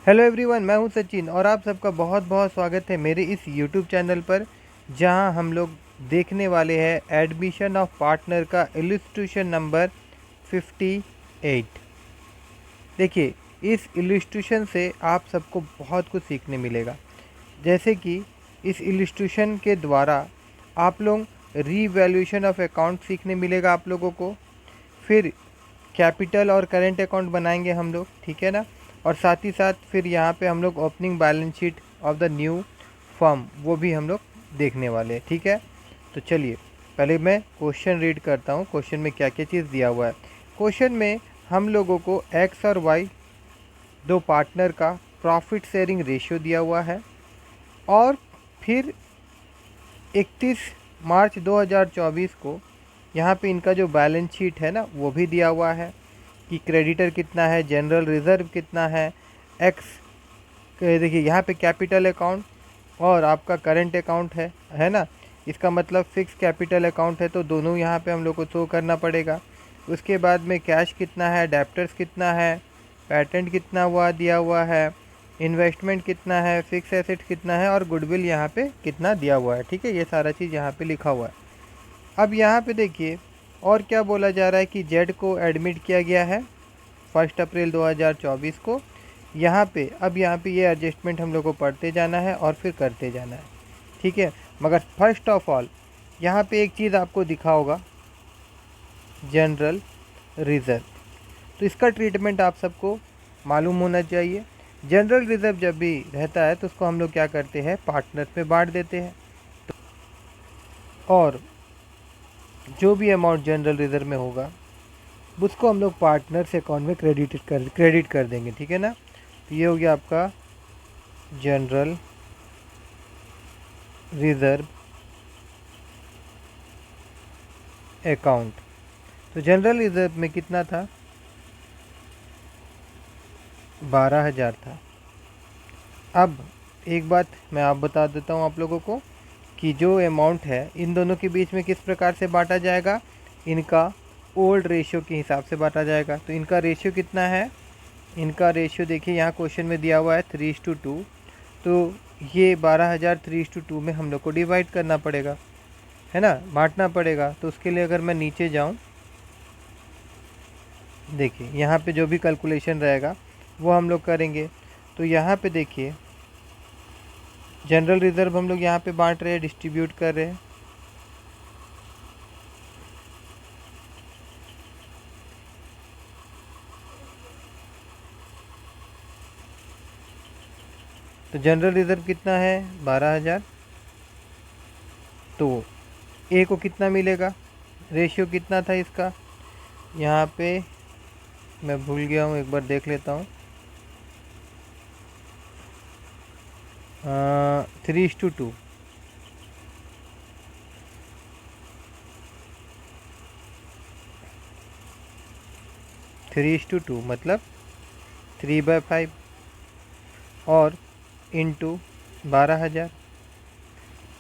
Hello everyone, मैं हूं सचिन और आप सबका बहुत बहुत स्वागत है मेरे इस यूट्यूब चैनल पर, जहां हम लोग देखने वाले हैं एडमिशन ऑफ पार्टनर का इलस्ट्रेशन नंबर 58। देखिए, इस इलस्ट्रेशन से आप सबको बहुत कुछ सीखने मिलेगा। जैसे कि इस इलस्ट्रेशन के द्वारा आप लोग रीवैल्यूएशन ऑफ अकाउंट सीखने मिलेगा आप लोगों को। फिर कैपिटल और करेंट अकाउंट बनाएंगे हम लोग, ठीक है ना। और साथ ही साथ फिर यहाँ पे हम लोग opening balance sheet of the new firm वो भी हम लोग देखने वाले हैं, ठीक है। तो चलिए पहले मैं क्वेश्चन रीड करता हूँ, क्वेश्चन में क्या क्या चीज़ दिया हुआ है। क्वेश्चन में हम लोगों को एक्स और वाई दो पार्टनर का प्रॉफिट शेयरिंग रेशियो दिया हुआ है, और फिर 31 मार्च 2024 को यहाँ पे इनका जो बैलेंस शीट है ना वो भी दिया हुआ है कि क्रेडिटर कितना है, जनरल रिज़र्व कितना है, एक्स देखिए यहाँ पे कैपिटल अकाउंट और आपका करंट अकाउंट है ना। इसका मतलब फिक्स कैपिटल अकाउंट है तो दोनों यहाँ पे हम लोग को शो करना पड़ेगा। उसके बाद में कैश कितना है, डेप्टर्स कितना है, पैटेंट कितना हुआ दिया हुआ है, इन्वेस्टमेंट कितना है, फिक्स एसेट कितना है, और गुडविल यहाँ पे कितना दिया हुआ है, ठीक है। ये सारा चीज़ यहाँ पे लिखा हुआ है। अब यहाँ पे देखिए और क्या बोला जा रहा है कि जेड को एडमिट किया गया है 1 अप्रैल 2024 को। यहाँ पे अब यहाँ पे ये एडजस्टमेंट हम लोग को पढ़ते जाना है और फिर करते जाना है, ठीक है। मगर फर्स्ट ऑफ ऑल यहाँ पे एक चीज़ आपको दिखा होगा, जनरल रिज़र्व। तो इसका ट्रीटमेंट आप सबको मालूम होना चाहिए। जनरल रिज़र्व जब भी रहता है तो उसको हम लोग क्या करते हैं, पार्टनर्स में बांट देते हैं। और जो भी अमाउंट जनरल रिज़र्व में होगा उसको हम लोग पार्टनर्स अकाउंट में क्रेडिट कर देंगे, ठीक है ना। तो ये हो गया आपका जनरल रिज़र्व अकाउंट। तो जनरल रिज़र्व में कितना था, 12,000 था। अब एक बात मैं आप बता देता हूँ आप लोगों को कि जो अमाउंट है इन दोनों के बीच में किस प्रकार से बांटा जाएगा, इनका ओल्ड रेशियो के हिसाब से बांटा जाएगा। तो इनका रेशियो कितना है, इनका रेशियो देखिए यहाँ क्वेश्चन में दिया हुआ है 3:2। तो ये 12,000 3:2 में हम लोग को डिवाइड करना पड़ेगा, है ना, बांटना पड़ेगा। तो उसके लिए अगर मैं नीचे जाऊँ, देखिए यहाँ पे जो भी कैलकुलेशन रहेगा वो हम लोग करेंगे। तो यहाँ पे देखिए जनरल रिज़र्व हम लोग यहाँ पे बांट रहे हैं, डिस्ट्रीब्यूट कर रहे हैं। तो जनरल रिज़र्व कितना है, 12,000। तो ए को कितना मिलेगा, रेशियो कितना था इसका, यहाँ पे मैं भूल गया हूँ, एक बार देख लेता हूँ। 3:2। 3:2 मतलब 3/5 और इंटू 12,000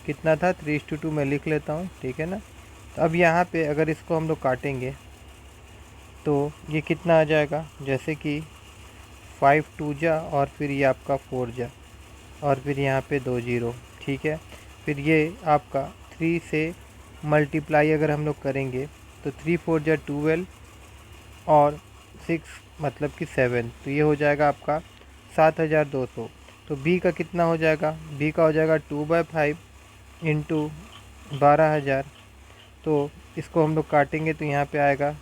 कितना था, 3:2 मैं लिख लेता हूँ, ठीक है ना। तो अब यहाँ पे अगर इसको हम लोग काटेंगे तो ये कितना आ जाएगा, जैसे कि 5 2 जा और फिर ये आपका 4 जा और फिर यहाँ पे 2 0, ठीक है। फिर ये आपका 3 से मल्टीप्लाई अगर हम लोग करेंगे तो 3 4 जा 12 और 6 मतलब कि 7, तो ये हो जाएगा आपका 7,200। तो बी का कितना हो जाएगा, बी का हो जाएगा 2/5 इंटू 12,000। तो इसको हम लोग काटेंगे तो यहाँ पे आएगा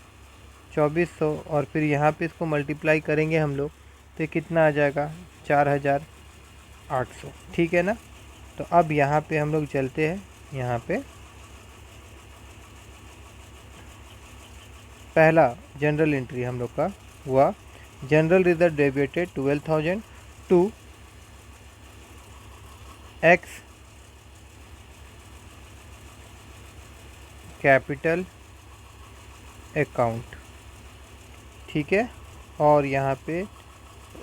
2,400 और फिर यहाँ पे इसको मल्टीप्लाई करेंगे हम लोग तो कितना आ जाएगा, 4,800, ठीक है ना। तो अब यहाँ पे हम लोग चलते हैं, यहाँ पे पहला जनरल एंट्री हम लोग का हुआ, general reserve debited 12,000 to X capital account, ठीक है। और यहाँ पे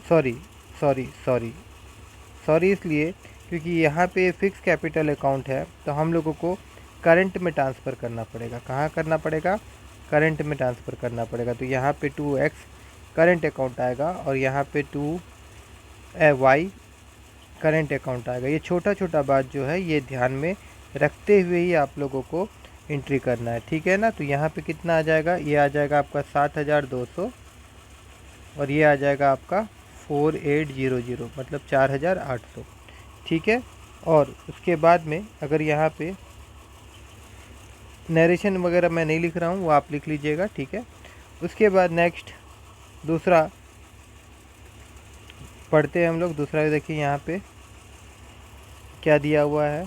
सॉरी सॉरी सॉरी सॉरी इसलिए क्योंकि यहाँ पे फिक्स कैपिटल अकाउंट है तो हम लोगों को करंट में ट्रांसफ़र करना पड़ेगा। कहाँ करना पड़ेगा, करंट में ट्रांसफ़र करना पड़ेगा। तो यहाँ पे 2x करंट अकाउंट आएगा और यहाँ पे 2 वाई करेंट अकाउंट आएगा। ये छोटा छोटा बात जो है ये ध्यान में रखते हुए ही आप लोगों को एंट्री करना है, ठीक है ना। तो यहाँ पे कितना आ जाएगा, ये आ जाएगा आपका 7,200 और ये आ जाएगा आपका 4800 मतलब 4,800, ठीक है। और उसके बाद में अगर यहाँ पे नरेशन वगैरह मैं नहीं लिख रहा हूँ, वो आप लिख लीजिएगा, ठीक है। उसके बाद नेक्स्ट दूसरा पढ़ते हैं हम लोग। दूसरा देखिए यहाँ पे क्या दिया हुआ है।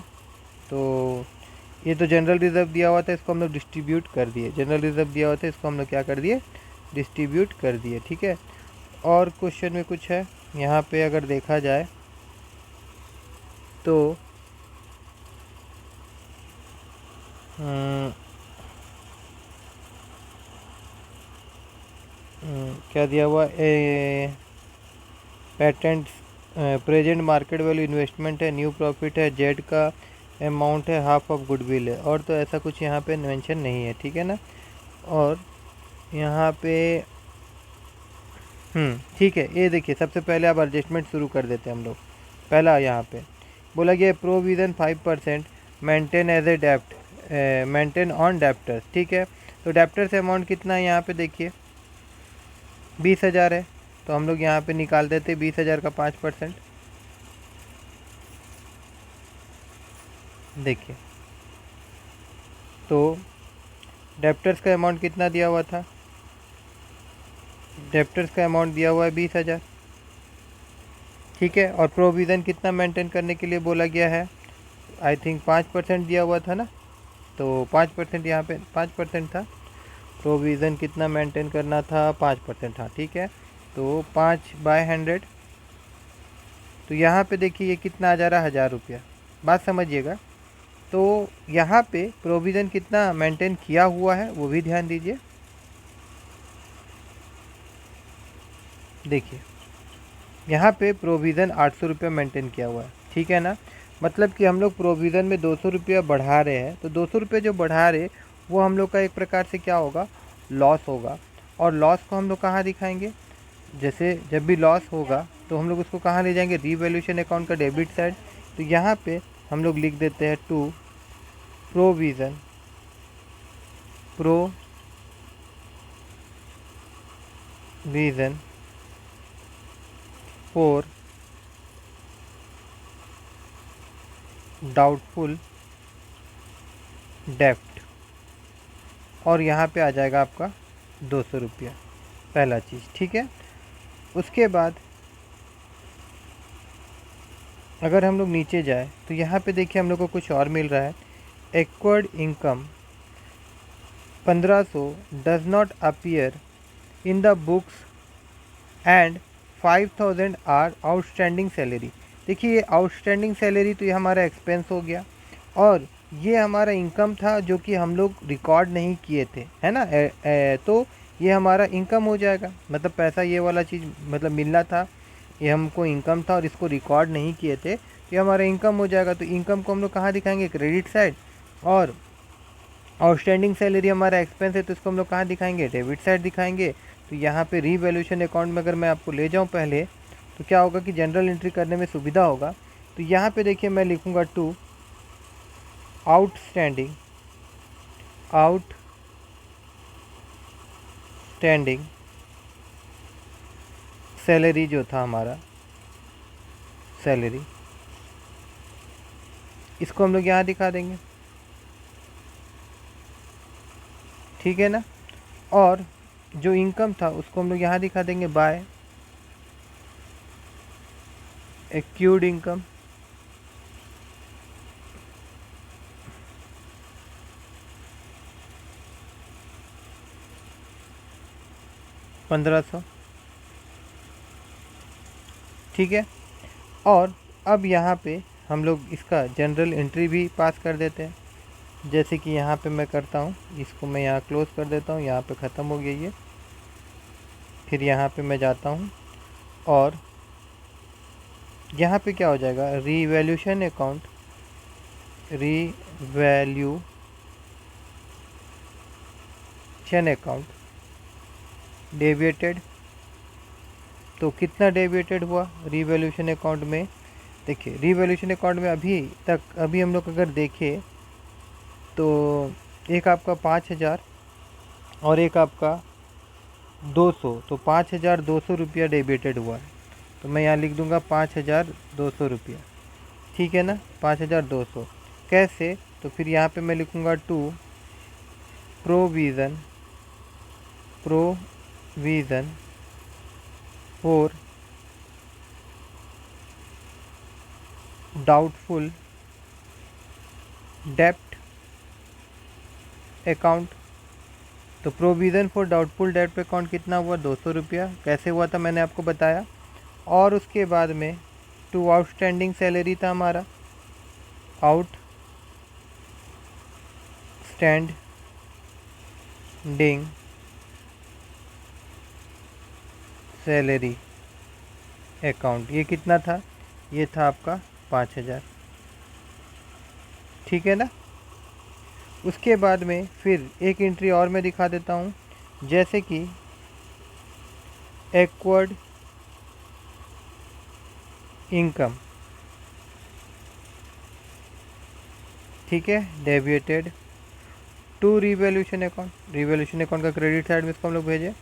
तो ये तो जनरल रिज़र्व दिया हुआ था, इसको हम लोग डिस्ट्रीब्यूट कर दिए। जनरल रिज़र्व दिया हुआ था, इसको हम लोग क्या कर दिए, डिस्ट्रीब्यूट कर दिए, ठीक है। और क्वेश्चन में कुछ है यहाँ पे अगर देखा जाए तो क्या दिया हुआ, patent present market value investment है, न्यू प्रॉफिट है, जेड का अमाउंट है, हाफ ऑफ गुडविल है, और तो ऐसा कुछ यहाँ पे मेंशन नहीं है, ठीक है ना। और यहाँ पे ठीक है, ये देखिए सबसे पहले आप एडजस्टमेंट शुरू कर देते हैं हम लोग। पहला यहाँ पे बोला गया प्रोविज़न 5% मेंटेन एज ए डेप्ट, मेंटेन ऑन डेप्टर्स, ठीक है। तो डेप्टर्स अमाउंट कितना है यहाँ पे देखिए 20,000 है, तो हम लोग यहाँ पे निकाल देते 20,000 का 5%। देखिए तो डेप्टर्स का अमाउंट कितना दिया हुआ था, डेप्टर्स का अमाउंट दिया हुआ है 20,000, ठीक है। और प्रोविज़न कितना मेंटेन करने के लिए बोला गया है, आई थिंक 5% दिया हुआ था ना, तो 5% यहाँ पे 5% था। प्रोविज़न कितना मेंटेन करना था, 5% था, ठीक है। तो 5/100, तो यहाँ पे देखिए ये कितना आ जा रहा है, 1,000 रुपया। बात समझिएगा। तो यहाँ पे प्रोविज़न कितना मेंटेन किया हुआ है वो भी ध्यान दीजिए। देखिए यहाँ पे प्रोविज़न 800 रुपया मेंटेन किया हुआ है, ठीक है ना। मतलब कि हम लोग प्रोविज़न में 200 रुपया बढ़ा रहे हैं, तो 200 रुपये जो बढ़ा रहे वो हम लोग का एक प्रकार से क्या होगा, लॉस होगा। और लॉस को हम लोग कहाँ दिखाएंगे, जैसे जब भी लॉस होगा तो हम लोग उसको कहाँ ले जाएंगे, रीवैल्यूएशन अकाउंट का डेबिट साइड। तो यहाँ पे हम लोग लिख देते हैं टू प्रोविज़न फॉर डाउटफुल डेप्ट, और यहाँ पे आ जाएगा आपका 200 रुपया, पहला चीज़, ठीक है। उसके बाद अगर हम लोग नीचे जाए तो यहाँ पे देखिए हम लोग को कुछ और मिल रहा है। Acquired income 1500 does not appear in the books and 5,000 are outstanding salary. देखिए ये आउटस्टैंडिंग सैलरी तो ये हमारा एक्सपेंस हो गया, और ये हमारा इनकम था जो कि हम लोग रिकॉर्ड नहीं किए थे, है ना। तो ये हमारा इनकम हो जाएगा, मतलब पैसा ये वाला चीज़ मतलब मिलना था, ये हमको इनकम था और इसको रिकॉर्ड नहीं किए थे, तो ये हमारा इनकम हो जाएगा। तो इनकम को हम लोग कहाँ दिखाएंगे, क्रेडिट साइड। और आउटस्टैंडिंग सैलरी हमारा एक्सपेंस है, तो इसको हम लोग कहाँ दिखाएंगे, डेबिट साइड दिखाएंगे। तो यहाँ पे रीवैल्यूएशन अकाउंट में अगर मैं आपको ले जाऊँ पहले, तो क्या होगा कि जनरल एंट्री करने में सुविधा होगा। तो यहाँ पे देखिए मैं लिखूँगा टू आउटस्टैंडिंग सैलरी जो था हमारा सैलरी, इसको हम लोग यहाँ दिखा देंगे, ठीक है ना। और जो इनकम था उसको हम लोग यहाँ दिखा देंगे बाय एक्यूड इनकम, $1,500, ठीक है। और अब यहाँ पे हम लोग इसका जनरल एंट्री भी पास कर देते हैं, जैसे कि यहाँ पे मैं करता हूँ, इसको मैं यहाँ क्लोज़ कर देता हूँ, यहाँ पे ख़त्म हो गया ये। फिर यहाँ पे मैं जाता हूँ और यहाँ पे क्या हो जाएगा, रीवैल्यूएशन अकाउंट डेबिटेड तो कितना डेबिटेड हुआ रीवैल्यूएशन अकाउंट में? देखिए रीवैल्यूएशन अकाउंट में अभी हम लोग अगर देखें तो एक आपका 5,000 और एक आपका 200, तो 5,200 रुपया डेबिटेड हुआ है। तो मैं यहाँ लिख दूंगा 5,200 रुपया, ठीक है ना, 5,200। कैसे? तो फिर यहाँ पे मैं लिखूंगा टू प्रोविज़न फॉर डाउटफुल डेप्ट अकाउंट। तो प्रोविज़न फॉर डाउटफुल डेप्ट अकाउंट कितना हुआ? 200 रुपया। कैसे हुआ था मैंने आपको बताया। और उसके बाद में टू आउटस्टैंडिंग सैलरी था हमारा, आउटस्टैंडिंग सैलरी अकाउंट, ये कितना था? ये था आपका 5,000, ठीक है ना। उसके बाद में फिर एक एंट्री और मैं दिखा देता हूँ, जैसे कि एक्वायर्ड इनकम, ठीक है, debited to revaluation account. Revaluation account का क्रेडिट साइड में इसको हम लोग भेजें,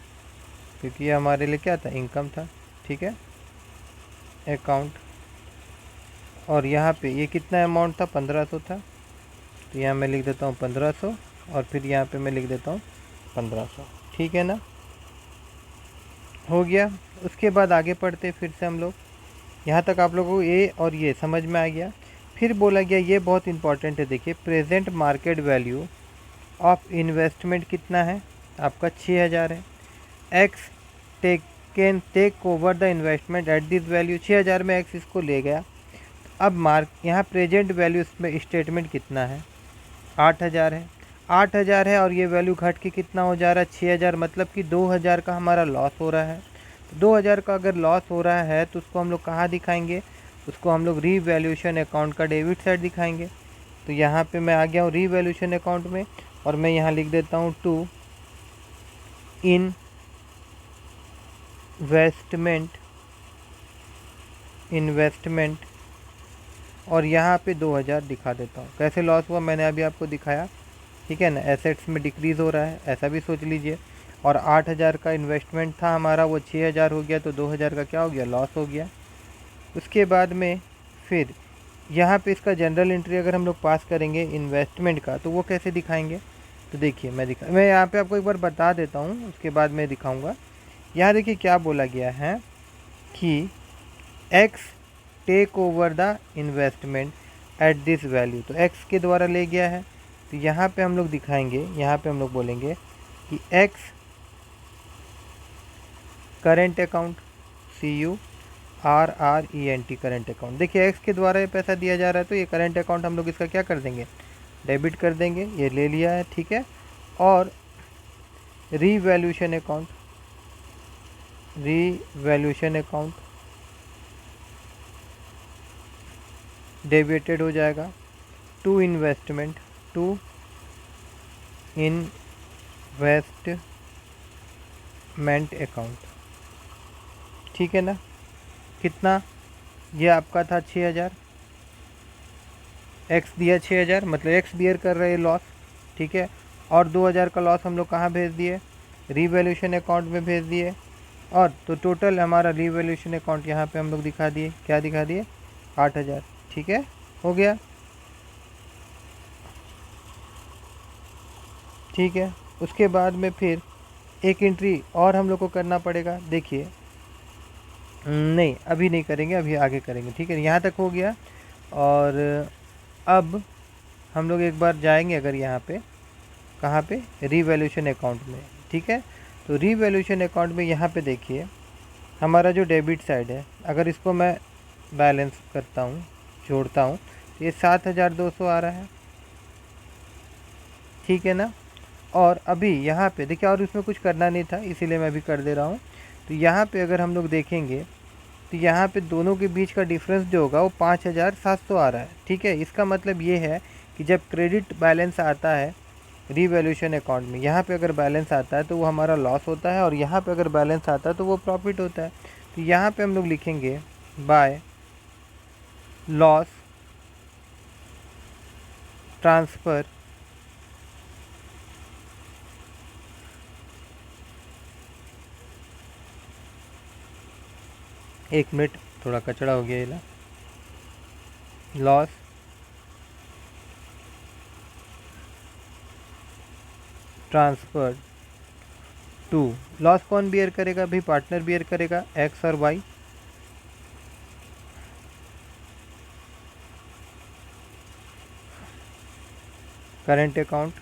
क्योंकि ये हमारे लिए क्या था? इनकम था, ठीक है, अकाउंट। और यहाँ पे ये कितना अमाउंट था? 1,500 था। तो यहाँ मैं लिख देता हूँ 1,500 और फिर यहाँ पे मैं लिख देता हूँ 1,500, ठीक है ना, हो गया। उसके बाद आगे पढ़ते फिर से हम लोग। यहाँ तक आप लोगों को ये और ये समझ में आ गया। फिर बोला गया, ये बहुत इंपॉर्टेंट है, देखिए, present market value of investment कितना है? आपका 6,000 है। X take over the investment at this value, 6,000 में एक्स इसको ले गया। अब यहाँ प्रेजेंट वैल्यू में स्टेटमेंट कितना है? 8,000 है। 8,000 है और ये वैल्यू घट के कितना हो जा रहा है? 6,000, मतलब कि 2,000 का हमारा लॉस हो रहा है। तो 2,000 का अगर लॉस हो रहा है तो उसको हम लोग कहाँ दिखाएंगे? उसको हम लोग रीवैल्यूएशन अकाउंट का डेबिट साइड दिखाएंगे। तो यहाँ पे मैं आ गया हूँ रीवैल्यूएशन अकाउंट में और मैं यहाँ लिख देता हूँ टू इन्वेस्टमेंट और यहाँ पे 2,000 दिखा देता हूँ। कैसे लॉस हुआ मैंने अभी आपको दिखाया, ठीक है ना, एसेट्स में डिक्रीज़ हो रहा है, ऐसा भी सोच लीजिए। और 8,000 का इन्वेस्टमेंट था हमारा, वो 6,000 हो गया, तो 2,000 का क्या हो गया? लॉस हो गया। उसके बाद में फिर यहाँ पे इसका जनरल एंट्री अगर हम लोग पास करेंगे इन्वेस्टमेंट का, तो वो कैसे दिखाएंगे? तो देखिए मैं यहाँ पे आपको एक बार बता देता हूँ, उसके बाद मैं दिखाऊँगा। यहाँ देखिए क्या बोला गया है कि X take over the investment at this value, तो एक्स के द्वारा ले गया है। तो यहाँ पे हम लोग दिखाएंगे, यहाँ पे हम लोग बोलेंगे कि x current account, CURRENT current account. देखिए एक्स के द्वारा ये पैसा दिया जा रहा है, तो ये करेंट अकाउंट हम लोग इसका क्या कर देंगे? डेबिट कर देंगे। ये ले लिया है, ठीक है। और रीवैल्यूएशन अकाउंट डेबिटेड हो जाएगा टू इन्वेस्टमेंट अकाउंट, ठीक है ना। कितना? ये आपका था 6,000, एक्स दिया 6,000, मतलब एक्स बियर कर रहे हैं लॉस, ठीक है। और 2,000 का लॉस हम लोग कहाँ भेज दिए? रीवैल्यूएशन अकाउंट में भेज दिए। और तो टोटल हमारा रीवैल्यूएशन अकाउंट यहाँ पे हम लोग दिखा दिए, क्या दिखा दिए? 8,000, ठीक है, हो गया, ठीक है। उसके बाद में फिर एक एंट्री और हम लोग को करना पड़ेगा, देखिए, नहीं अभी नहीं करेंगे, अभी आगे करेंगे, ठीक है। यहाँ तक हो गया। और अब हम लोग एक बार जाएंगे अगर यहाँ पे, कहाँ पे? रीवैल्यूएशन अकाउंट में, ठीक है। तो रीवैल्यूएशन अकाउंट में यहाँ पे देखिए हमारा जो डेबिट साइड है, अगर इसको मैं बैलेंस करता हूँ, जोड़ता हूँ, तो ये 7,200 आ रहा है, ठीक है ना। और अभी यहाँ पे देखिए, और इसमें कुछ करना नहीं था, इसीलिए मैं अभी कर दे रहा हूँ। तो यहाँ पे अगर हम लोग देखेंगे तो यहाँ पे दोनों के बीच का डिफरेंस जो होगा वो 5,700 आ रहा है, ठीक है। इसका मतलब ये है कि जब क्रेडिट बैलेंस आता है रीवैल्यूएशन अकाउंट में, यहाँ पे अगर बैलेंस आता है तो वो हमारा लॉस होता है, और यहाँ पे अगर बैलेंस आता है तो वो प्रॉफिट होता है। तो यहाँ पे हम लोग लिखेंगे बाय लॉस ट्रांसफ़र एक मिनट, थोड़ा कचड़ा हो गया ये लॉस ट्रांसफर टू, लॉस कौन बियर करेगा भाई? पार्टनर बियर करेगा, एक्स और वाई। करेंट अकाउंट,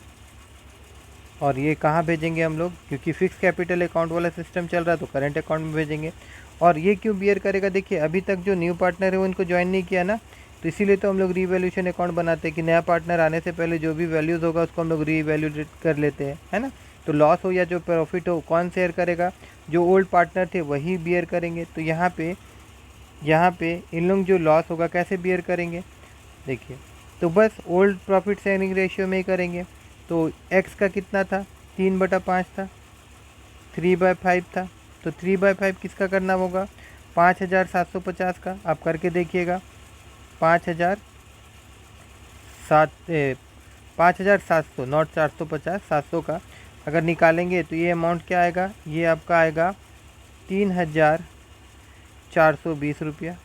और ये कहाँ भेजेंगे हम लोग? क्योंकि फिक्स कैपिटल अकाउंट वाला सिस्टम चल रहा है तो करेंट अकाउंट में भेजेंगे। और ये क्यों बियर करेगा? देखिए अभी तक जो न्यू पार्टनर है वो इनको ज्वाइन नहीं किया ना, तो इसीलिए तो हम लोग रीवैल्यूएशन अकाउंट बनाते हैं कि नया पार्टनर आने से पहले जो भी वैल्यूज़ होगा उसको हम लोग रीवैल्यूएट कर लेते हैं, है ना। तो लॉस हो या जो प्रॉफिट हो कौन शेयर करेगा? जो ओल्ड पार्टनर थे वही बियर करेंगे। तो यहाँ पे इन लोग जो लॉस होगा कैसे बियर करेंगे? देखिए, तो बस ओल्ड प्रॉफिट शेयरिंग रेशियो में ही करेंगे। तो एक्स का कितना था? 3/5 था, 3/5 था। तो 3/5 किसका करना होगा? 5,750 का। आप करके देखिएगा, 5,700 नॉट 450, 700 का अगर निकालेंगे तो ये अमाउंट क्या आएगा? ये आपका आएगा 3,420 रुपया।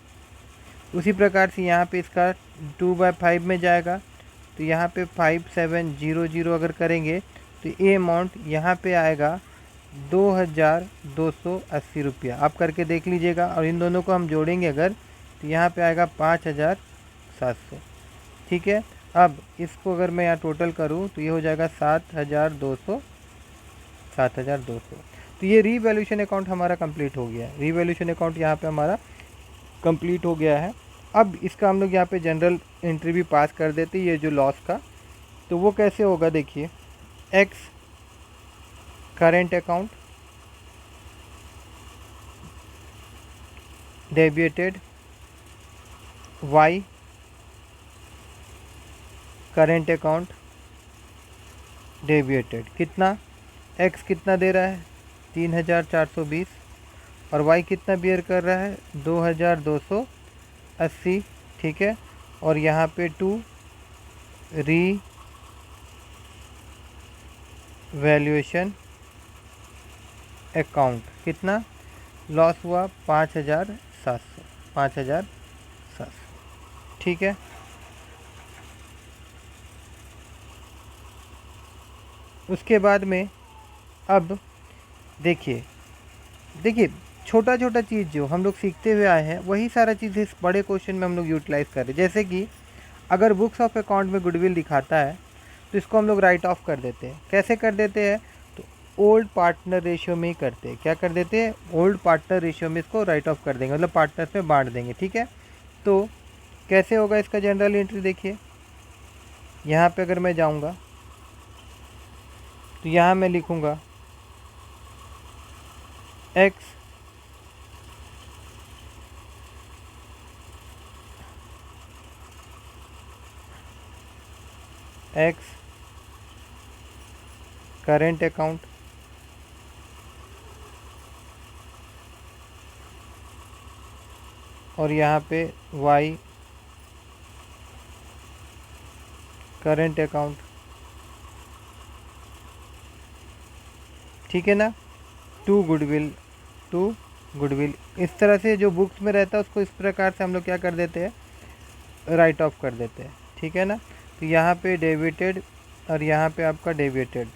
उसी प्रकार से यहाँ पे इसका 2/5 में जाएगा, तो यहाँ पे 5700 अगर करेंगे तो ये अमाउंट यहाँ पे आएगा 2,280 रुपया। आप करके देख लीजिएगा, और इन दोनों को हम जोड़ेंगे अगर तो यहाँ पे आएगा 5,700। ठीक है, अब इसको अगर मैं यहाँ टोटल करूँ तो ये हो जाएगा 7,200। तो ये रीवैल्यूएशन अकाउंट हमारा कंप्लीट हो गया है। रीवैल्यूएशन अकाउंट यहाँ पे हमारा कंप्लीट हो गया है। अब इसका हम लोग यहाँ पे जनरल एंट्री भी पास कर देते हैं, ये जो लॉस का। तो वो कैसे होगा? देखिए, X current account debited, Y current account debited. कितना? एक्स कितना दे रहा है? 3,420, और वाई कितना बियर कर रहा है? 2,280। ठीक है, और यहाँ पे 2 रीवैल्यूएशन अकाउंट। कितना लॉस हुआ? 5,700। ठीक है, उसके बाद में अब देखिए छोटा छोटा चीज़ जो हम लोग सीखते हुए आए हैं वही सारा चीज़ इस बड़े क्वेश्चन में हम लोग यूटिलाइज़ कर रहे हैं। जैसे कि अगर बुक्स ऑफ अकाउंट में गुडविल दिखाता है तो इसको हम लोग राइट ऑफ कर देते हैं। कैसे कर देते हैं? तो ओल्ड पार्टनर रेशियो में ही करते हैं। क्या कर देते हैं? ओल्ड पार्टनर रेशियो में इसको राइट ऑफ कर देंगे, मतलब पार्टनर्स में बांट देंगे। ठीक है, तो कैसे होगा इसका जनरल एंट्री? देखिए, यहाँ पे अगर मैं जाऊँगा तो यहाँ मैं लिखूँगा एक्स करेंट अकाउंट और यहाँ पे वाई करेंट अकाउंट। ठीक है ना, टू गुडविल इस तरह से जो बुक्स में रहता है उसको इस प्रकार से हम लोग क्या कर देते हैं? राइट ऑफ कर देते हैं। ठीक है ना, तो यहाँ पे डेबिटेड और यहाँ पे आपका डेबिटेड,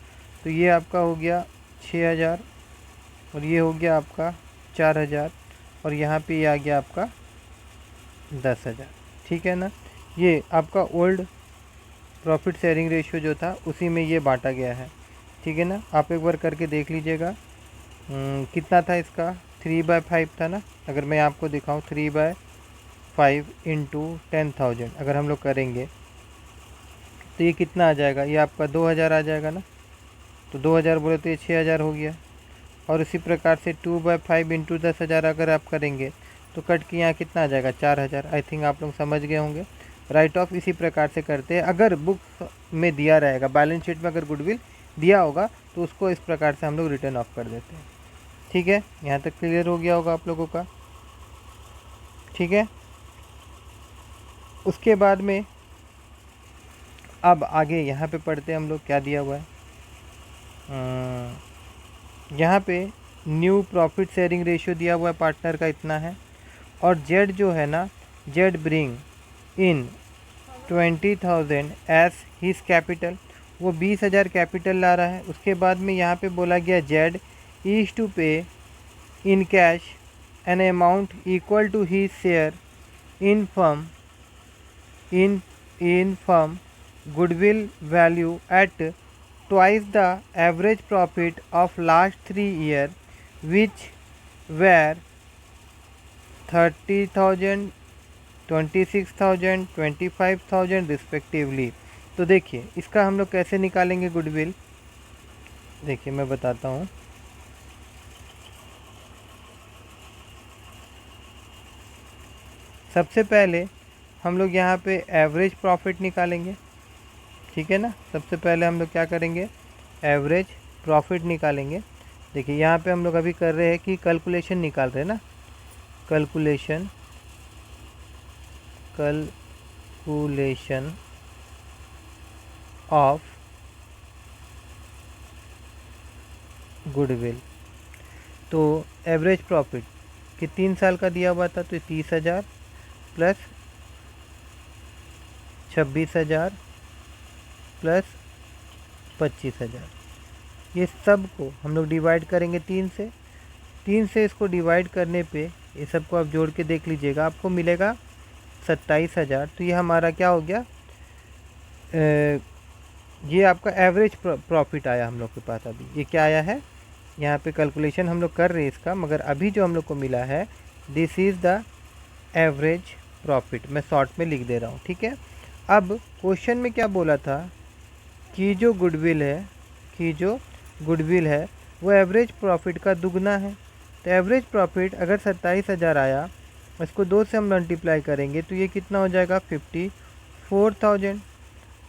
तो ये आपका हो गया 6,000 और ये हो गया आपका 4,000 और यहाँ पे ये आ गया आपका 10,000। ठीक है ना, ये आपका ओल्ड प्रॉफिट शेयरिंग रेशियो जो था उसी में ये बांटा गया है। ठीक है ना, आप एक बार करके देख लीजिएगा। कितना था इसका? 3/5 था ना। अगर मैं आपको दिखाऊं 3/5 इंटू 10,000 अगर हम लोग करेंगे तो ये कितना आ जाएगा? ये आपका 2,000 आ जाएगा ना। तो 2,000 बोले तो ये 6,000 हो गया। और इसी प्रकार से 2/5 इंटू 10,000 अगर आप करेंगे तो कट के यहाँ कितना आ जाएगा? 4,000। आई थिंक आप लोग समझ गए होंगे। राइट ऑफ इसी प्रकार से करते हैं। अगर बुक में दिया रहेगा, बैलेंस शीट में अगर गुडविल दिया होगा तो उसको इस प्रकार से हम लोग रिटर्न ऑफ कर देते हैं। ठीक है, यहाँ तक क्लियर हो गया होगा आप लोगों का। ठीक है। उसके बाद में अब आगे यहाँ पे पढ़ते हैं हम लोग क्या दिया हुआ है। यहाँ पे न्यू प्रॉफिट शेयरिंग रेशियो दिया हुआ है पार्टनर का इतना है, और जेड जो है ना, Z bring in 20,000 as his capital, वो 20,000 कैपिटल ला रहा है। उसके बाद में यहाँ पे बोला गया Z is to pay in cash an amount equal to his share in firm goodwill value at twice the average profit of last 3 years, which were 30,000, 26,000, 25,000 respectively. तो देखिए इसका हम लोग कैसे निकालेंगे गुडविल, देखिए मैं बताता हूँ। सबसे पहले हम लोग यहाँ पे एवरेज प्रॉफिट निकालेंगे, ठीक है ना। सबसे पहले हम लोग क्या करेंगे, एवरेज प्रॉफिट निकालेंगे। देखिए यहाँ पे हम लोग अभी कर रहे हैं कि कैलकुलेशन निकाल रहे हैं ना, कैलकुलेशन ऑफ गुडविल। तो एवरेज प्रॉफिट कि 3 साल का दिया हुआ था, तो 30,000 प्लस 26,000 प्लस 25,000, ये सब को हम लोग डिवाइड करेंगे 3 से। 3 से इसको डिवाइड करने पे ये सबको आप जोड़ के देख लीजिएगा, आपको मिलेगा 27,000। तो ये हमारा क्या हो गया, ये आपका एवरेज प्रॉफिट आया हम लोग के पास। अभी ये क्या आया है, यहाँ पे कैलकुलेशन हम लोग कर रहे हैं इसका, मगर अभी जो हम लोग को मिला है this is the average profit. मैं शॉर्ट में लिख दे रहा हूँ, ठीक है। अब क्वेश्चन में क्या बोला था कि जो गुडविल है वो एवरेज प्रॉफिट का दुगना है। तो एवरेज प्रॉफिट अगर 27,000 आया, इसको 2 से हम मल्टीप्लाई करेंगे तो ये कितना हो जाएगा, 54,000।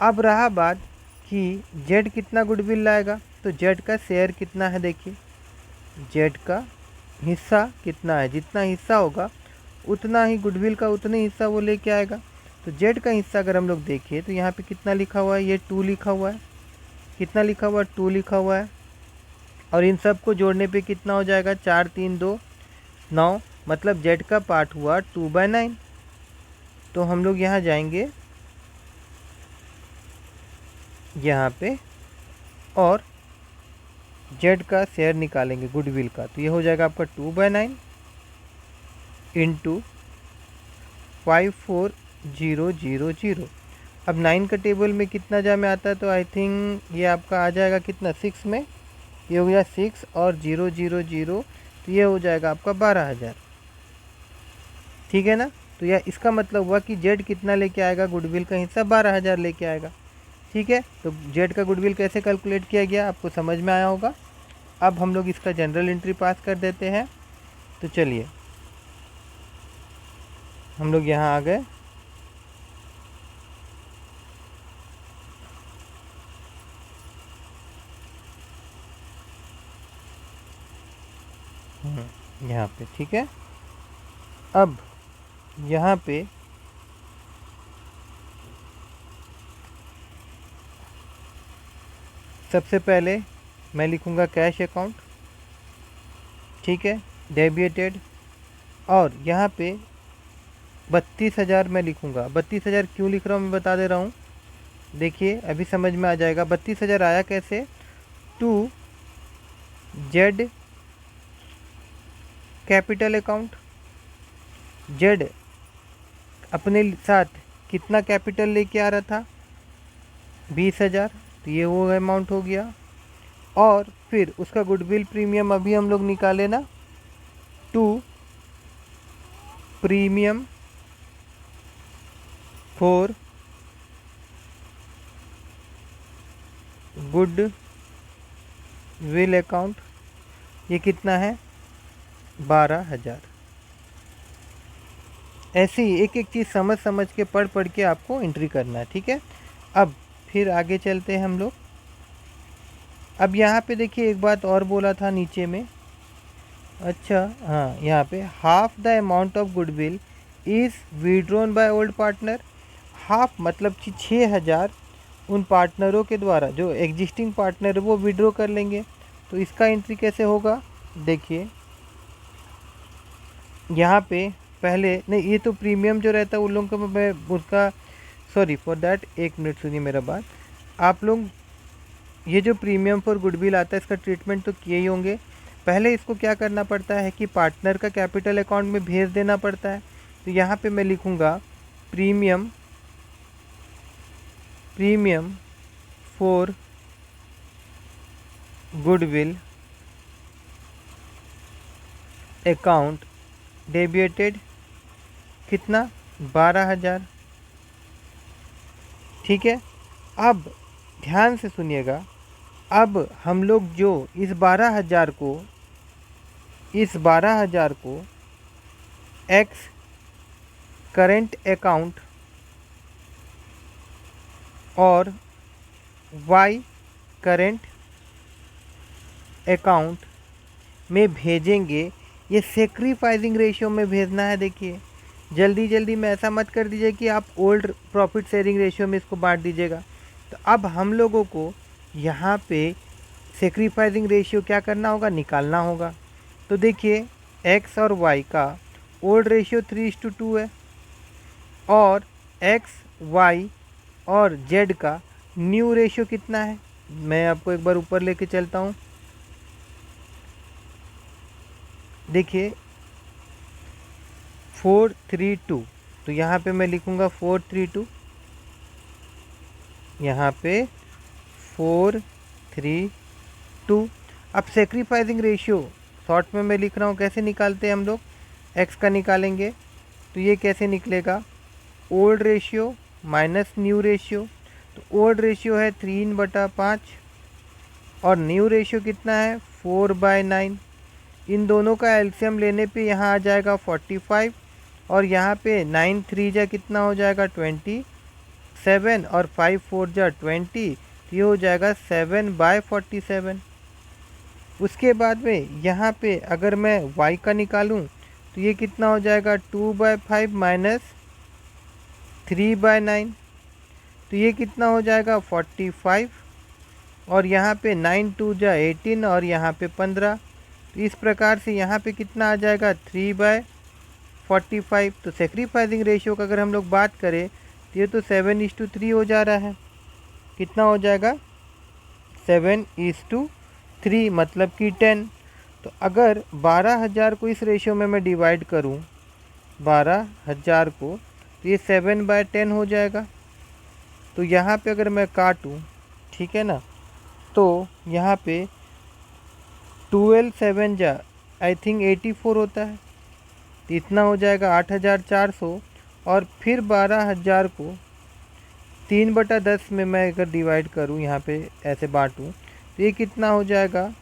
अब रहा बात कि जेड कितना गुडविल लाएगा, तो जेड का शेयर कितना है, देखिए जेड का हिस्सा कितना है, जितना हिस्सा होगा उतना ही गुडविल का उतने हिस्सा वो लेके आएगा। तो जेड का हिस्सा अगर हम लोग देखिए तो यहाँ पे कितना लिखा हुआ है, ये 2 लिखा हुआ है, कितना लिखा हुआ है, 2 लिखा हुआ है। और इन सब को जोड़ने पे कितना हो जाएगा, 4 3 2 9, मतलब जेड का पार्ट हुआ 2/9। तो हम लोग यहाँ जाएंगे यहाँ पे और जेड का शेयर निकालेंगे गुडविल का, तो ये हो जाएगा आपका 2/9 इंटू 54,000। अब 9 का टेबल में कितना जा में आता है, तो आई थिंक ये आपका आ जाएगा कितना, 6 में, ये हो गया 6 और 000, तो ये हो जाएगा आपका 12,000, ठीक है ना। तो यह इसका मतलब हुआ कि जेड कितना लेके आएगा, गुडविल का हिस्सा 12,000 लेके आएगा, ठीक है। तो जेड का गुडविल कैसे कैलकुलेट किया गया आपको समझ में आया होगा। अब हम लोग इसका जनरल एंट्री पास कर देते हैं। तो चलिए हम लोग यहाँ आ गए, यहाँ पे, ठीक है। अब यहाँ पे सबसे पहले मैं लिखूँगा कैश अकाउंट, ठीक है, डेबिटेड। और यहाँ पे 32,000 मैं लिखूँगा। 32,000 क्यों लिख रहा हूँ मैं बता दे रहा हूँ, देखिए अभी समझ में आ जाएगा। 32,000 आया कैसे, to Z capital account. Z अपने साथ कितना कैपिटल लेके आ रहा था, 20,000, तो ये वो अमाउंट हो गया। और फिर उसका गुडविल प्रीमियम अभी हम लोग निकाले ना, to premium for goodwill account, ये कितना है, 12,000। ऐसे ही एक एक चीज़ समझ समझ के पढ़ के आपको एंट्री करना है, ठीक है। अब फिर आगे चलते हैं हम लोग। अब यहाँ पे देखिए एक बात और बोला था नीचे में, अच्छा हाँ, यहाँ पे half the amount of goodwill is withdrawn by old partner. Half मतलब कि 6,000 उन पार्टनरों के द्वारा, जो एग्जिस्टिंग पार्टनर वो विड्रॉ कर लेंगे। तो इसका एंट्री कैसे होगा, देखिए यहाँ पे पहले नहीं, ये तो प्रीमियम जो रहता है उन लोगों को मैं उसका, सॉरी फॉर दैट, एक मिनट सुनिए मेरा बात। आप लोग ये जो प्रीमियम फॉर गुडविल आता है इसका ट्रीटमेंट तो किए ही होंगे। पहले इसको क्या करना पड़ता है कि पार्टनर का कैपिटल अकाउंट में भेज देना पड़ता है। तो यहाँ पे मैं लिखूँगा premium for goodwill account debited, कितना, 12,000। ठीक है, अब ध्यान से सुनिएगा। अब हम लोग जो इस 12,000 को एक्स करेंट अकाउंट और वाई करेंट अकाउंट में भेजेंगे। ये सेक्रीफाइसिंग रेशियो में भेजना है। देखिए जल्दी जल्दी में ऐसा मत कर दीजिए कि आप ओल्ड प्रॉफिट शेयरिंग रेशियो में इसको बांट दीजिएगा। तो अब हम लोगों को यहाँ पे सेक्रीफाइसिंग रेशियो क्या करना होगा, निकालना होगा। तो देखिए एक्स और वाई का ओल्ड रेशियो 3:2 है, और एक्स वाई और जेड का न्यू रेशियो कितना है, मैं आपको एक बार ऊपर लेके चलता हूँ। देखिए 4:3:2, तो यहाँ पे मैं लिखूँगा 4:3:2, यहाँ पे 4:3:2। अब सेक्रीफाइसिंग रेशियो शॉर्ट में मैं लिख रहा हूँ, कैसे निकालते हैं हम लोग, एक्स का निकालेंगे। तो ये कैसे निकलेगा, old ratio minus new ratio. तो ओल्ड रेशियो है 3/5 और न्यू रेशियो कितना है 4/9। इन दोनों का एलसीएम लेने पे यहाँ आ जाएगा 45, और यहाँ पे 9 3 जा कितना हो जाएगा 27, और 5 4 जा 20, ये हो जाएगा 7/47। उसके बाद में यहाँ पे अगर मैं y का निकालूं तो ये कितना हो जाएगा 2/5 माइनस 3/9, तो ये कितना हो जाएगा 45, और यहाँ पे 9 2 जा 18 और यहाँ पे 15। तो इस प्रकार से यहाँ पे कितना आ जाएगा 3/45। तो सेक्रीफाइसिंग रेशियो का अगर हम लोग बात करें तो ये तो 7:3 हो जा रहा है। कितना हो जाएगा 7:3, मतलब कि 10। तो अगर 12,000 को इस रेशियो में मैं डिवाइड करूं, 12,000 को, तो ये 7/10 हो जाएगा। तो यहाँ पे अगर मैं काटूं, ठीक है ना, तो यहाँ पे 12 7 जा आई थिंक 84 होता है, तो इतना हो जाएगा 8,400। और फिर 12,000 को 3/10 में मैं अगर डिवाइड करूँ, यहाँ पे ऐसे बांटूँ, तो ये कितना हो जाएगा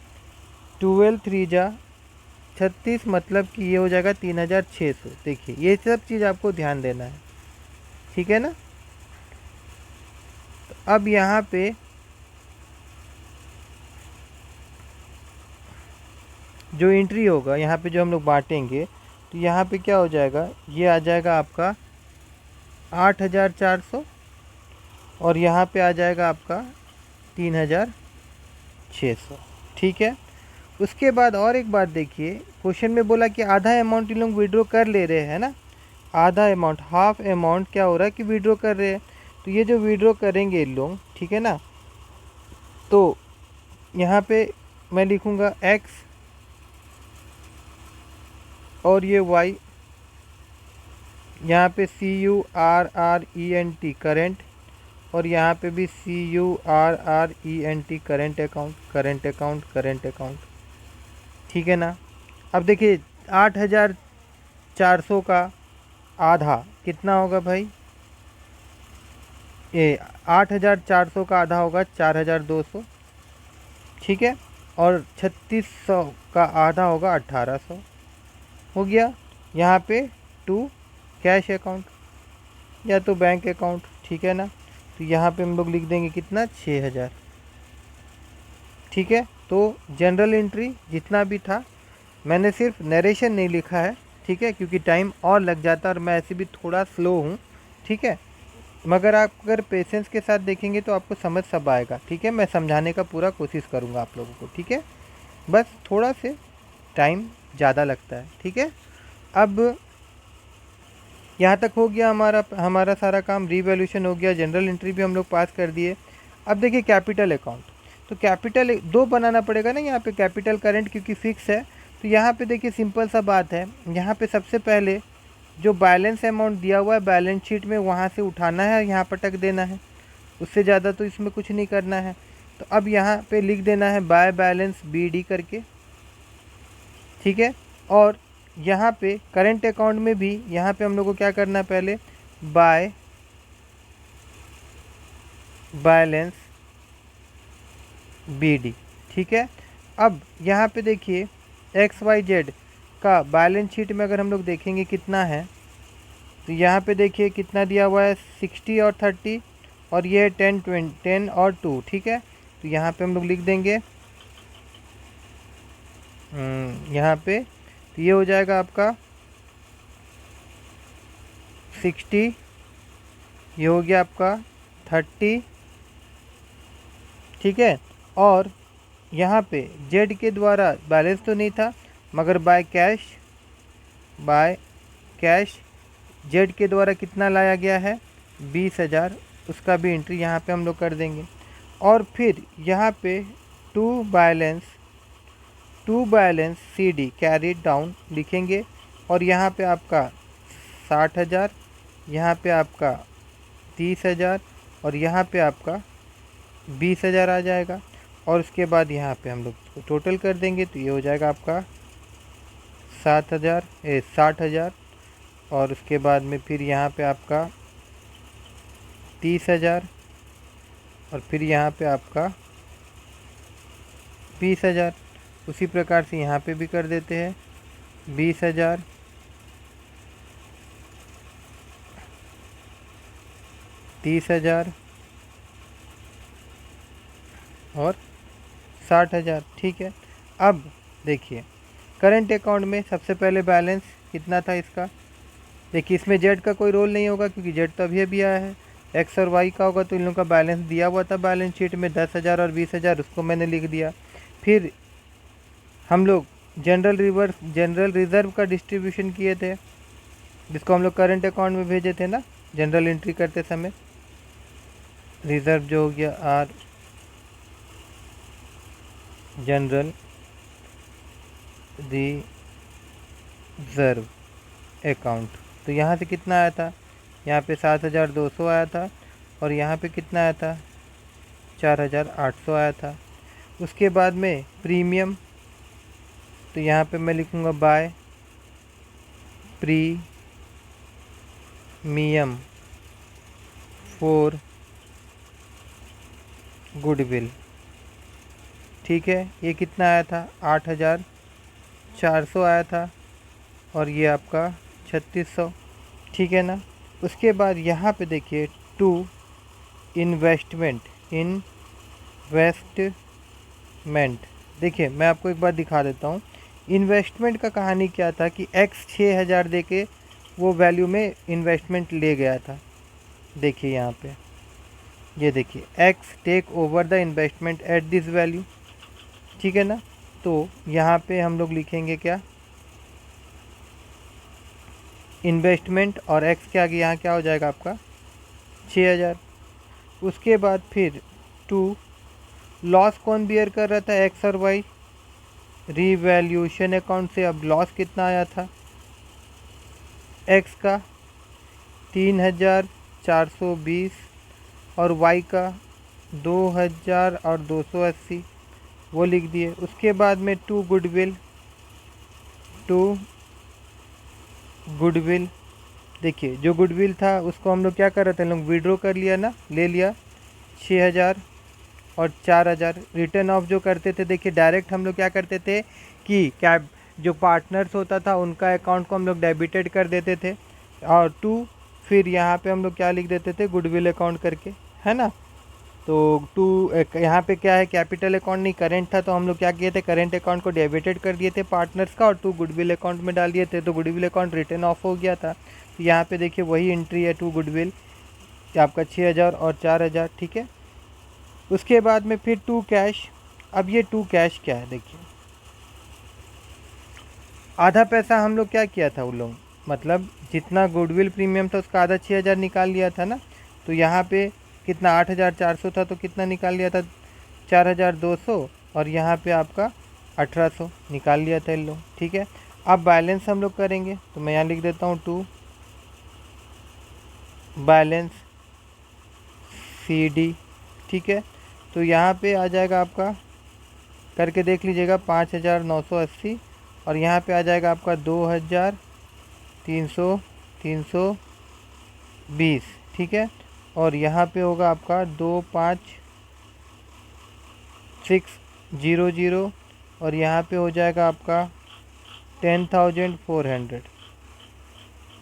12 3 जा 36, मतलब कि ये हो जाएगा 3,600। देखिए ये सब चीज़ आपको ध्यान देना है, ठीक है ना। तो अब यहाँ पे जो एंट्री होगा, यहाँ पे जो हम लोग बांटेंगे, तो यहाँ पे क्या हो जाएगा, ये आ जाएगा आपका 8,400, और यहाँ पे आ जाएगा आपका 3,600। ठीक है। उसके बाद और एक बात देखिए, क्वेश्चन में बोला कि आधा अमाउंट इन लोग विड्रॉ कर ले रहे हैं ना, आधा अमाउंट, हाफ अमाउंट क्या हो रहा है कि विड्रॉ कर रहे हैं। तो ये जो विड्रॉ करेंगे इन लोग, ठीक है ना, तो यहाँ पे मैं लिखूँगा एक्स और ये वाई, यहाँ पे CURRENT करेंट, और यहाँ पे भी CURRENT current account, current account, current account. ठीक है ना। अब देखिए 8,400 का आधा कितना होगा भाई, ये 8,400 का आधा होगा 4,200, ठीक है, और 3,600 का आधा होगा 1,800 हो गया। यहाँ पे 2 कैश अकाउंट या तो बैंक अकाउंट, ठीक है ना। तो यहाँ पे हम लोग लिख देंगे कितना 6,000, ठीक है। तो जनरल एंट्री जितना भी था, मैंने सिर्फ नरेशन नहीं लिखा है, ठीक है, क्योंकि टाइम और लग जाता है और मैं ऐसे भी थोड़ा स्लो हूँ, ठीक है। मगर आप अगर पेशेंस के साथ देखेंगे तो आपको समझ सब आएगा, ठीक है। मैं समझाने का पूरा कोशिश करूँगा आप लोगों को, ठीक है। बस थोड़ा से टाइम ज़्यादा लगता है, ठीक है। अब यहाँ तक हो गया हमारा सारा काम, रीवैल्यूएशन हो गया, जनरल एंट्री भी हम लोग पास कर दिए। अब देखिए कैपिटल अकाउंट, तो कैपिटल दो बनाना पड़ेगा ना यहाँ पे, कैपिटल करंट क्योंकि फिक्स है। तो यहाँ पे देखिए सिंपल सा बात है, यहाँ पे सबसे पहले जो बैलेंस अमाउंट दिया हुआ है बैलेंस शीट में वहाँ से उठाना है, यहाँ पर टक देना है, उससे ज़्यादा तो इसमें कुछ नहीं करना है। तो अब यहाँ पे लिख देना है बाय बैलेंस BD करके, ठीक है। और यहाँ पे करंट अकाउंट में भी यहाँ पे हम लोग को क्या करना है, पहले बाय बैलेंस BD, ठीक है। अब यहाँ पे देखिए XYZ का बैलेंस शीट में अगर हम लोग देखेंगे कितना है, तो यहाँ पे देखिए कितना दिया हुआ है 60 और 30, और ये है 10 और 2, ठीक है। तो यहाँ पे हम लोग लिख देंगे यहाँ पे, तो ये हो जाएगा आपका 60, ये हो गया आपका 30, ठीक है। और यहाँ पे जेड के द्वारा बैलेंस तो नहीं था, मगर बाय कैश जेड के द्वारा कितना लाया गया है 20,000, उसका भी एंट्री यहाँ पे हम लोग कर देंगे। और फिर यहाँ पे to balance CD carried down लिखेंगे, और यहाँ पे आपका 60,000, यहाँ पे आपका 30,000, और यहाँ पे आपका 20,000 आ जाएगा। और उसके बाद यहाँ पे हम लोग टोटल कर देंगे, तो ये हो जाएगा आपका 60,000, और उसके बाद में फिर यहाँ पे आपका 30,000, और फिर यहाँ पे आपका 20,000। उसी प्रकार से यहाँ पे भी कर देते हैं 20,000, 30,000 और 60,000, ठीक है। अब देखिए करंट अकाउंट में सबसे पहले बैलेंस कितना था इसका, देखिए इसमें जेड का कोई रोल नहीं होगा क्योंकि जेड तो अभी अभी आया है। एक्स और वाई का होगा, तो इन लोगों का बैलेंस दिया हुआ था बैलेंस शीट में 10,000 और 20,000, उसको मैंने लिख दिया। फिर हम लोग जनरल रिज़र्व का डिस्ट्रीब्यूशन किए थे, जिसको हम लोग करंट अकाउंट में भेजे थे ना जनरल एंट्री करते समय। रिज़र्व जो हो गया आर जनरल रिज़र्व अकाउंट, तो यहाँ से कितना आया था, यहाँ पे 7,200 आया था, और यहाँ पे कितना आया था 4,800 आया था। उसके बाद में प्रीमियम, तो यहाँ पे मैं लिखूँगा बाय प्रीमियम फॉर गुडविल, ठीक है। ये कितना आया था 8,400 आया था, और ये आपका 3,600, ठीक है ना। उसके बाद यहाँ पे देखिए टू इन्वेस्टमेंट, देखिए मैं आपको एक बार दिखा देता हूँ। इन्वेस्टमेंट का कहानी क्या था कि एक्स 6,000 दे के वो वैल्यू में इन्वेस्टमेंट ले गया था। देखिए यहाँ पे ये देखिए X take over the investment at this value, ठीक है ना। तो यहाँ पे हम लोग लिखेंगे क्या, इन्वेस्टमेंट और एक्स के आगे यहाँ क्या हो जाएगा आपका 6,000। उसके बाद फिर टू लॉस कौन बियर कर रहा था, एक्स और वाई। रीवैल्यूएशन अकाउंट से अब लॉस कितना आया था एक्स का 3,420, और वाई का 2,280, वो लिख दिए। उसके बाद में टू गुडविल, देखिए जो गुडविल था उसको हम लोग क्या कर रहे थे, लोग विड्रॉ कर लिया ना, ले लिया 6,000 और 4,000। रिटर्न ऑफ जो करते थे, देखिए डायरेक्ट हम लोग क्या करते थे कि कैब जो पार्टनर्स होता था उनका अकाउंट को हम लोग डेबिटेड कर देते थे, और टू फिर यहाँ पे हम लोग क्या लिख देते थे गुडविल अकाउंट करके, है ना। तो यहाँ पे क्या है, कैपिटल अकाउंट नहीं करेंट था, तो हम लोग क्या किए थे, करेंट अकाउंट को डेबिटेड कर दिए थे पार्टनर्स का और 2 गुडविल अकाउंट में डाल दिए थे, तो गुडविल अकाउंट रिटर्न ऑफ हो गया था। तो यहाँ पे देखिए वही एंट्री है 2 गुडविल, आपका 6000 और 4000, ठीक है। उसके बाद में फिर 2 कैश। अब ये 2 कैश क्या है, देखिए आधा पैसा हम लोग क्या किया था, वो लोग मतलब जितना गुडविल प्रीमियम था उसका आधा 6000 निकाल लिया था ना। तो यहाँ पे कितना 8400 था, तो कितना निकाल लिया था 4200, और यहाँ पे आपका 1800 निकाल लिया था इन लोग, ठीक है। अब बैलेंस हम लोग करेंगे, तो मैं यहाँ लिख देता हूँ 2 बैलेंस CD, ठीक है। तो यहाँ पे आ जाएगा आपका, करके देख लीजिएगा 5980, और यहाँ पे आ जाएगा आपका 2320, ठीक है। और यहाँ पे होगा आपका 25600, और यहाँ पे हो जाएगा आपका 10400,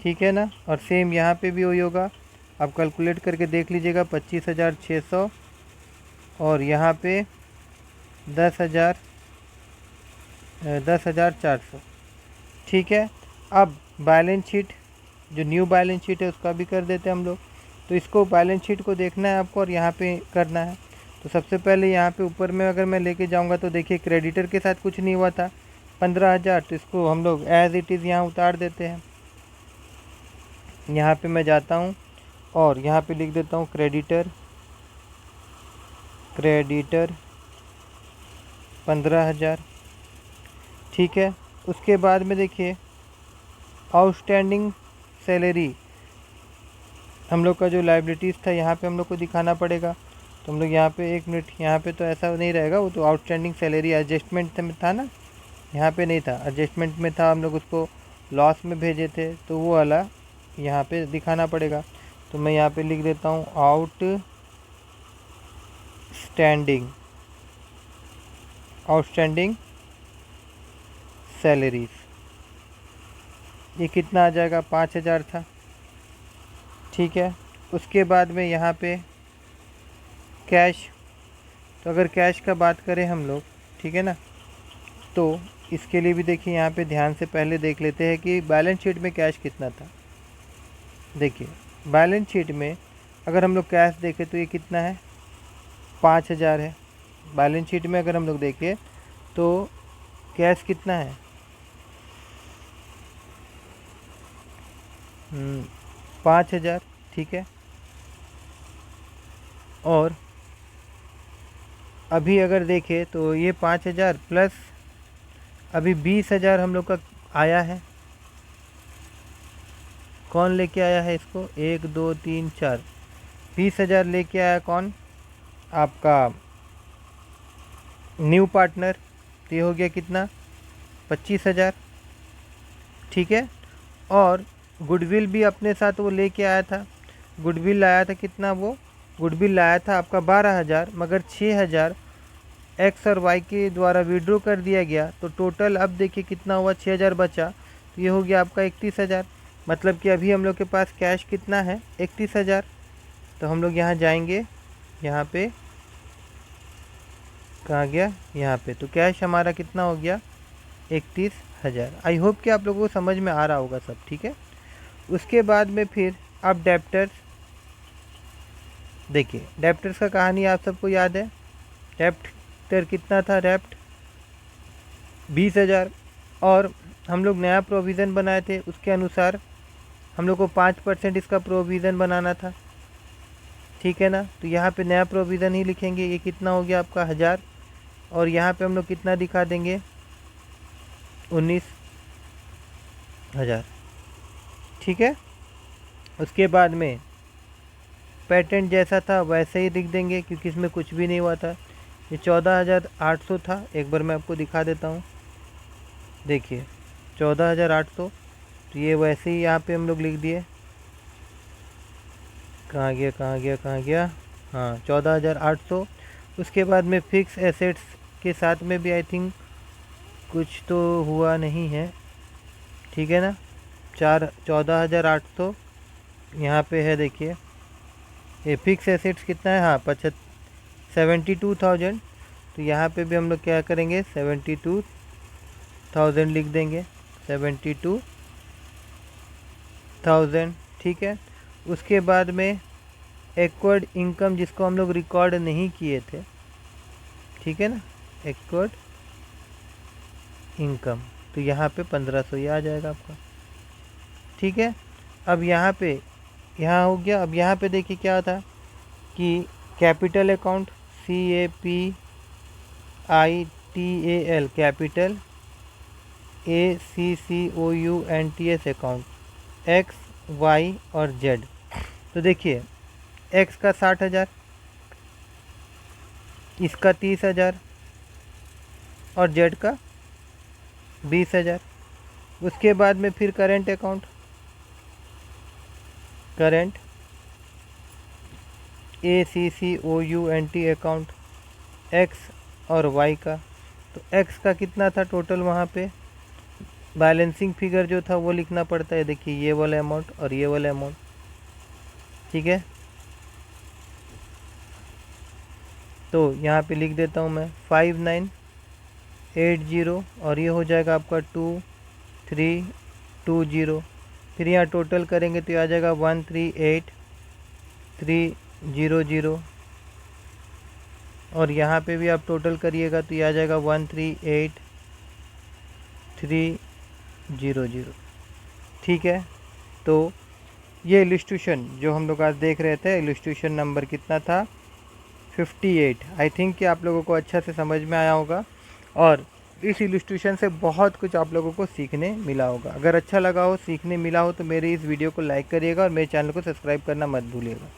ठीक है ना। और सेम यहाँ पे भी वही होगा, आप कैलकुलेट करके देख लीजिएगा 25600, और यहाँ पे 10,400, ठीक है। अब बैलेंस शीट, जो न्यू बैलेंस शीट है उसका भी कर देते हैं हम लोग। तो इसको बैलेंस शीट को देखना है आपको और यहाँ पे करना है। तो सबसे पहले यहाँ पे ऊपर में अगर मैं लेके जाऊँगा तो देखिए क्रेडिटर के साथ कुछ नहीं हुआ था 15,000, तो इसको हम लोग एज़ इट इज़ यहाँ उतार देते हैं। यहाँ पे मैं जाता हूँ और यहाँ पे लिख देता हूँ क्रेडिटर 15,000, ठीक है। उसके बाद में देखिए आउटस्टैंडिंग सैलरी, हम लोग का जो लाइबिलिटीज़ था यहाँ पे हम लोग को दिखाना पड़ेगा। तो हम लोग यहाँ पे 1 मिनट, यहाँ पे तो ऐसा नहीं रहेगा, वो तो आउटस्टैंडिंग सैलरी एडजस्टमेंट में था ना, यहाँ पे नहीं था, एडजस्टमेंट में था, हम लोग उसको लॉस में भेजे थे, तो वो वाला यहाँ पे दिखाना पड़ेगा। तो मैं यहाँ पे लिख देता हूँ आउटस्टैंडिंग सैलरीज, ये कितना आ जाएगा 5000 था, ठीक है। उसके बाद में यहाँ पे कैश, तो अगर कैश का बात करें हम लोग, ठीक है ना, तो इसके लिए भी देखिए यहाँ पे ध्यान से पहले देख लेते हैं कि बैलेंस शीट में कैश कितना था। देखिए बैलेंस शीट में अगर हम लोग कैश देखें तो ये कितना है 5000 है। बैलेंस शीट में अगर हम लोग देखें तो कैश कितना है 5000, ठीक है। और अभी अगर देखें तो ये 5000 प्लस अभी 20,000 हम लोग का आया है। कौन लेके आया है इसको, 1 2 3 4, 20,000 लेके आया कौन, आपका न्यू पार्टनर। तो ये हो गया कितना 25,000, ठीक है। और गुडविल भी अपने साथ वो लेके आया था, गुडविल लाया था कितना, वो गुडविल लाया था आपका 12,000, मगर 6,000 एक्स और वाई के द्वारा विड्रॉ कर दिया गया। तो टोटल अब देखिए कितना हुआ, 6,000 बचा, तो ये हो गया आपका 31,000। मतलब कि अभी हम लोग के पास कैश कितना है 31,000। तो हम लोग यहाँ जाएंगे, यहाँ पे कहाँ गया, यहाँ पे, तो कैश हमारा कितना हो गया 31,000। आई होप कि आप लोगों को समझ में आ रहा होगा सब, ठीक है। उसके बाद में फिर अब डेप्टर्स, देखिए डेप्टर्स का कहानी आप सबको याद है। डेप्टर कितना था, डेप्ट 20,000, और हम लोग नया प्रोविज़न बनाए थे, उसके अनुसार हम लोग को 5% इसका प्रोविज़न बनाना था, ठीक है ना। तो यहाँ पे नया प्रोविज़न ही लिखेंगे, ये कितना हो गया आपका 1000, और यहाँ पे हम लोग कितना दिखा देंगे 19,000, ठीक है। उसके बाद में पेटेंट जैसा था वैसे ही लिख देंगे क्योंकि इसमें कुछ भी नहीं हुआ था। ये 14,800 था, एक बार मैं आपको दिखा देता हूँ, देखिए 14,800, तो ये वैसे ही यहाँ पे हम लोग लिख दिए, कहाँ गया, हाँ 14,800। उसके बाद में फिक्स एसेट्स के साथ में भी आई थिंक कुछ तो हुआ नहीं है, ठीक है ना। 14,800 यहाँ पे है, देखिए ये फिक्स एसेट्स कितना है, हाँ 72,000, तो यहाँ पे भी हम लोग क्या करेंगे 72,000 लिख देंगे, 72,000, ठीक है। उसके बाद में एक्वायर्ड इनकम जिसको हम लोग रिकॉर्ड नहीं किए थे, ठीक है ना, एक्वायर्ड इनकम, तो यहाँ पे 1500 ये आ जाएगा आपका, ठीक है। अब यहाँ पे यहाँ हो गया। अब यहाँ पे देखिए क्या था कि capital account CAPITAL capital, ACCOUNTS account, X Y और Z। तो देखिए X का 60,000, इसका 30,000 और Z का 20,000। उसके बाद में फिर current account, current ACCOUNT account X और Y का। तो X का कितना था टोटल, वहाँ पे बैलेंसिंग फिगर जो था वो लिखना पड़ता है। देखिए ये वाला अमाउंट और ये वाला अमाउंट, ठीक है। तो यहाँ पे लिख देता हूँ मैं 5980 और ये हो जाएगा आपका 2320। फिर यहाँ टोटल करेंगे तो ये आ जाएगा 138300 और यहाँ पे भी आप टोटल करिएगा तो ये आ जाएगा 138300, ठीक है। तो ये इलस्ट्रेशन जो हम लोग आज देख रहे थे, इलस्ट्रेशन नंबर कितना था 58। आई थिंक कि आप लोगों को अच्छा से समझ में आया होगा और इस इलस्ट्रेशन से बहुत कुछ आप लोगों को सीखने मिला होगा। अगर अच्छा लगा हो, सीखने मिला हो, तो मेरे इस वीडियो को लाइक करिएगा और मेरे चैनल को सब्सक्राइब करना मत भूलिएगा।